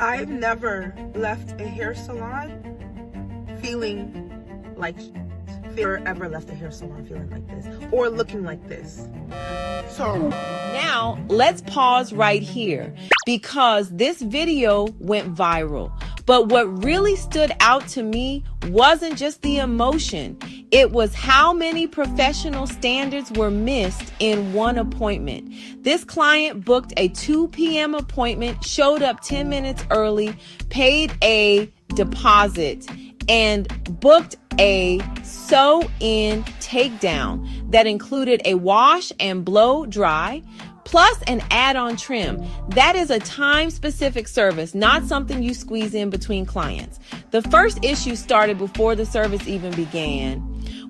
I've never left a hair salon feeling like ever left a hair salon feeling like this or looking like this. So now let's pause right here because this video went viral. But what really stood out to me wasn't just the emotion. It was how many professional standards were missed in one appointment. This client booked a 2 p.m. appointment, showed up 10 minutes early, paid a deposit, and booked a sew-in takedown that included a wash and blow dry, plus an add-on trim. That is a time-specific service, not something you squeeze in between clients. The first issue started before the service even began.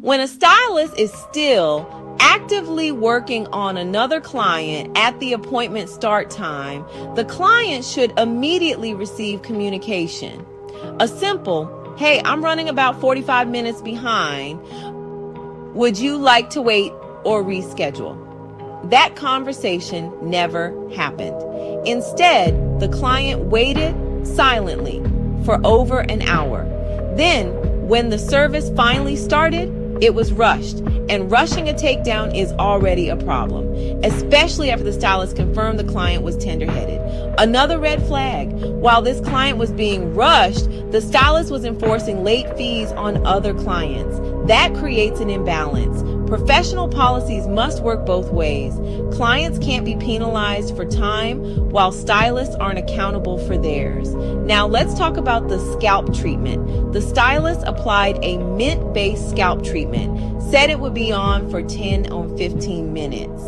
When a stylist is still actively working on another client at the appointment start time, the client should immediately receive communication. A simple, "Hey, I'm running about 45 minutes behind. Would you like to wait or reschedule?" That conversation never happened. Instead, the client waited silently for over an hour. Then, when the service finally started, it was rushed, and rushing a takedown is already a problem, especially after the stylist confirmed the client was tender-headed. Another red flag: while this client was being rushed, the stylist was enforcing late fees on other clients. That creates an imbalance. Professional policies must work both ways. Clients can't be penalized for time while stylists aren't accountable for theirs. Now let's talk about the scalp treatment. The stylist applied a mint-based scalp treatment, said it would be on for 10 or 15 minutes,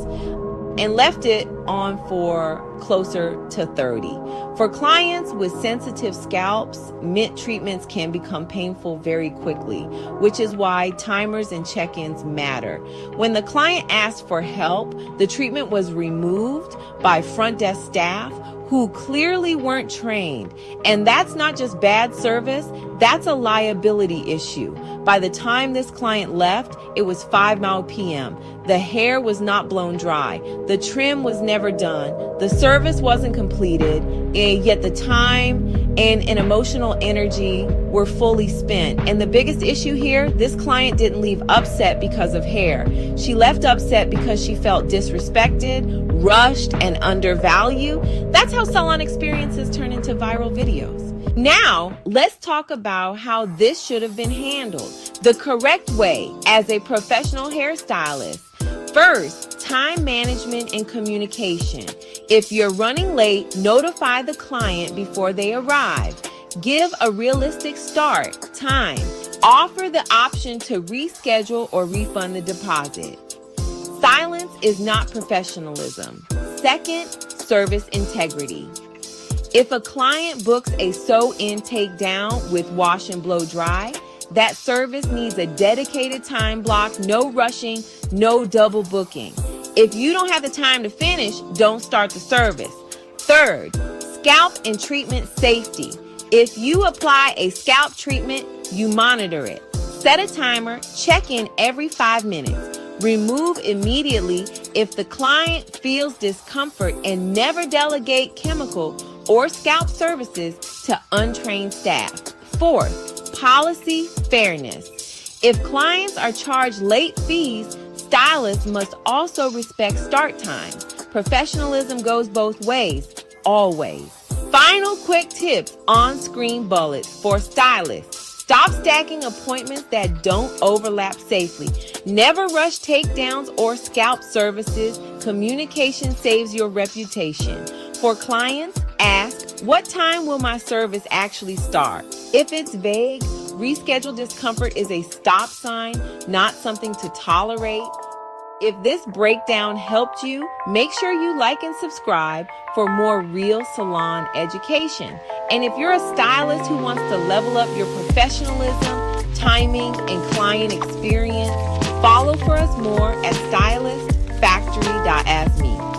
and left it on for closer to 30. For clients with sensitive scalps, mint treatments can become painful very quickly, which is why timers and check-ins matter. When the client asked for help, the treatment was removed by front desk staff who clearly weren't trained. And that's not just bad service, that's a liability issue. By the time this client left, it was 5 p.m. The hair was not blown dry. The trim was never done. The service wasn't completed, and yet the time and emotional energy were fully spent. And the biggest issue here, this client didn't leave upset because of hair. She left upset because she felt disrespected, rushed, and undervalued. That's how salon experiences turn into viral videos. Now, let's talk about how this should have been handled the correct way as a professional hairstylist. First, time management and communication. If you're running late, notify the client before they arrive. Give a realistic start time. Offer the option to reschedule or refund the deposit. Silence is not professionalism. Second, service integrity. If a client books a sew-in takedown with wash and blow dry, that service needs a dedicated time block, no rushing, no double booking. If you don't have the time to finish, don't start the service. Third, scalp and treatment safety. If you apply a scalp treatment, you monitor it. Set a timer, check in every 5 minutes. Remove immediately if the client feels discomfort, and never delegate chemical or scalp services to untrained staff. Fourth, policy fairness. If clients are charged late fees, stylists must also respect start times. Professionalism goes both ways, always. Final quick tips, on-screen bullets for stylists. Stop stacking appointments that don't overlap safely. Never rush takedowns or scalp services. Communication saves your reputation. For clients, ask, what time will my service actually start? If it's vague, reschedule discomfort is a stop sign, not something to tolerate. If this breakdown helped you, make sure you like and subscribe for more real salon education. And if you're a stylist who wants to level up your professionalism, timing, and client experience, follow for us more at stylistfactory.me.